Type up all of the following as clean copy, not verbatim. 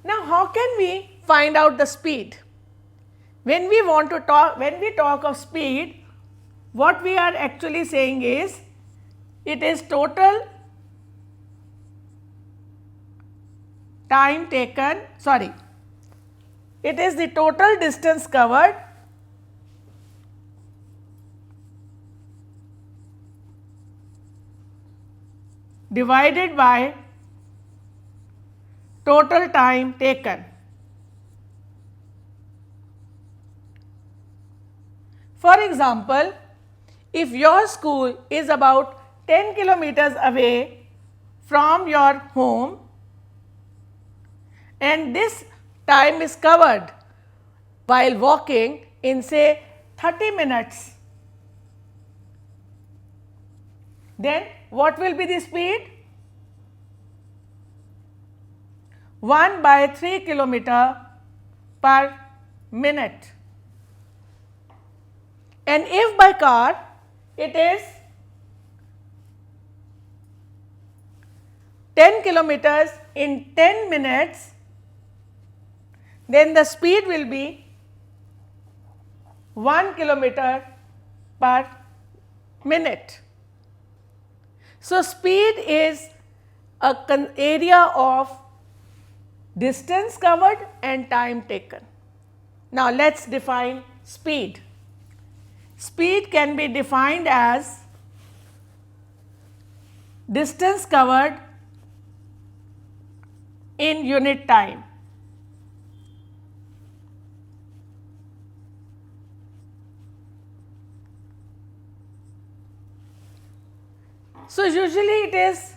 Now, how can we find out the speed? When we talk of speed, what we are actually saying is it is total time taken, it is the total distance covered divided by total time taken. For example, if your school is about 10 kilometers away from your home and this time is covered while walking in say 30 minutes, then what will be the speed? 1 by 3 kilometer per minute. And if by car it is 10 kilometers in 10 minutes, then the speed will be 1 kilometer per minute. So, speed is an area of distance covered and time taken. Now, let us define speed. Speed can be defined as distance covered in unit time. So, usually it is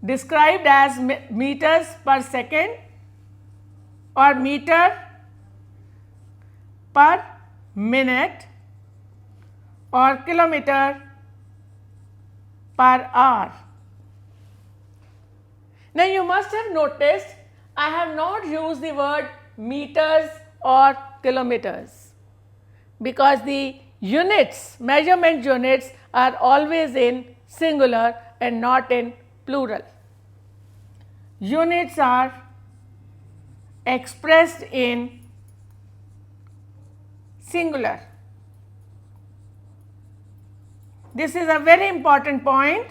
described as meters per second or meter per minute or kilometer per hour. Now, you must have noticed I have not used the word meters or kilometers, because the units, measurement units are always in singular and not in plural. Units are expressed in singular. This is a very important point.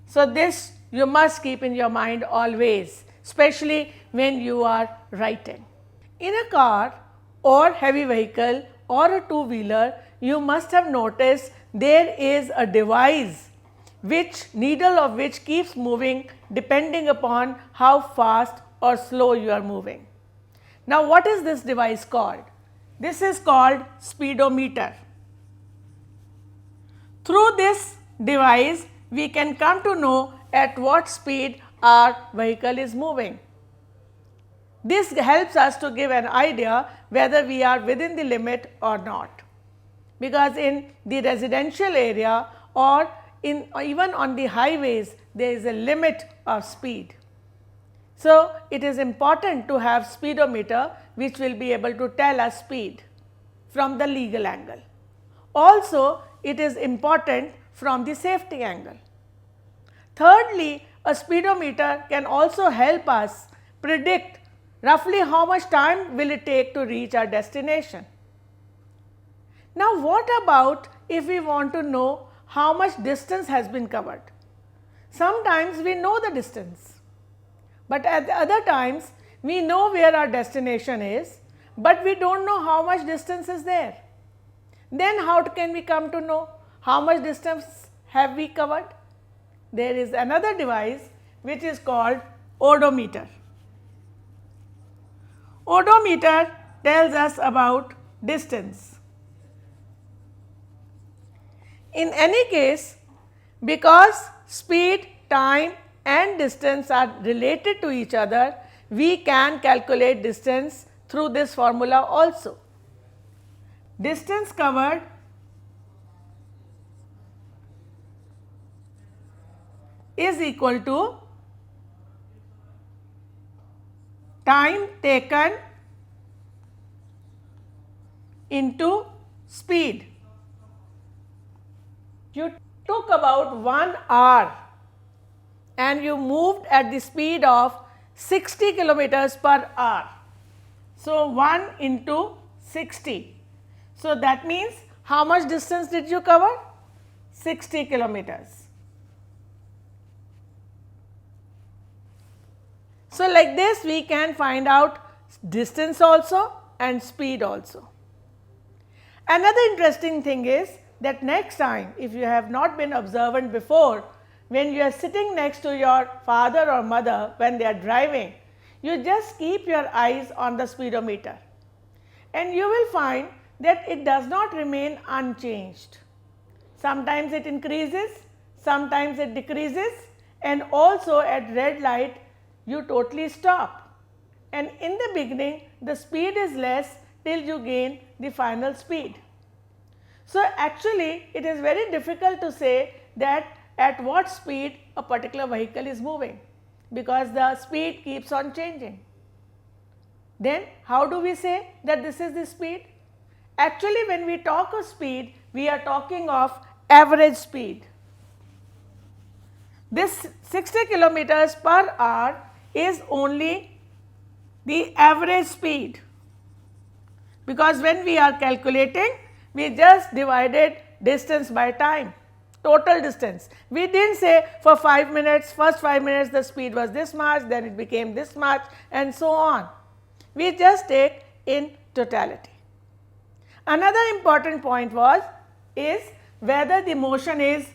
So, this you must keep in your mind always, especially when you are writing. In a car or heavy vehicle or a two-wheeler, you must have noticed there is a device needle of which keeps moving depending upon how fast or slow you are moving. Now, what is this device called? This is called speedometer. Through this device, we can come to know at what speed our vehicle is moving. This helps us to give an idea whether we are within the limit or not, because in the residential area or even on the highways there is a limit of speed. So, it is important to have speedometer which will be able to tell us speed from the legal angle. Also, it is important from the safety angle. Thirdly, a speedometer can also help us predict roughly how much time will it take to reach our destination. Now, what about if we want to know how much distance has been covered? Sometimes we know the distance, but at the other times we know where our destination is, but we do not know how much distance is there. Then how can we come to know how much distance have we covered? There is another device which is called odometer. Odometer tells us about distance. In any case, because speed, time and distance are related to each other, we can calculate distance through this formula also. Distance covered is equal to time taken into speed. You took about 1 hour and you moved at the speed of 60 kilometers per hour. So, 1 into 60. So, that means how much distance did you cover? 60 kilometers. So, like this we can find out distance also and speed also. Another interesting thing is that next time, if you have not been observant before, when you are sitting next to your father or mother when they are driving, you just keep your eyes on the speedometer and you will find that it does not remain unchanged. Sometimes it increases, sometimes it decreases, and also at red light you totally stop. And in the beginning the speed is less till you gain the final speed. So, actually it is very difficult to say that at what speed a particular vehicle is moving, because the speed keeps on changing. Then how do we say that this is the speed? Actually, when we talk of speed, we are talking of average speed. This 60 kilometers per hour is only the average speed, because when we are calculating, we just divided distance by time, total distance. We did not say for 5 minutes, first 5 minutes the speed was this much, then it became this much, and so on. We just take in totality. Another important point is whether the motion is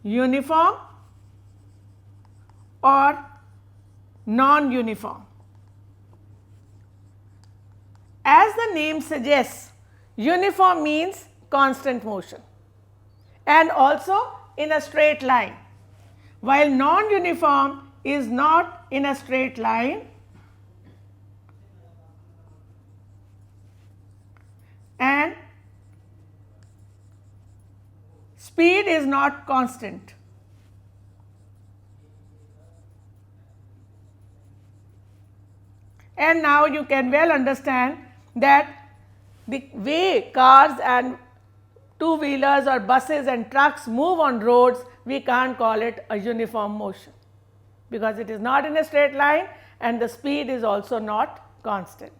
uniform or non-uniform. As the name suggests, uniform means constant motion and also in a straight line, while non-uniform is not in a straight line and speed is not constant. And now you can well understand that the way cars and two-wheelers or buses and trucks move on roads, we can't call it a uniform motion, because it is not in a straight line and the speed is also not constant.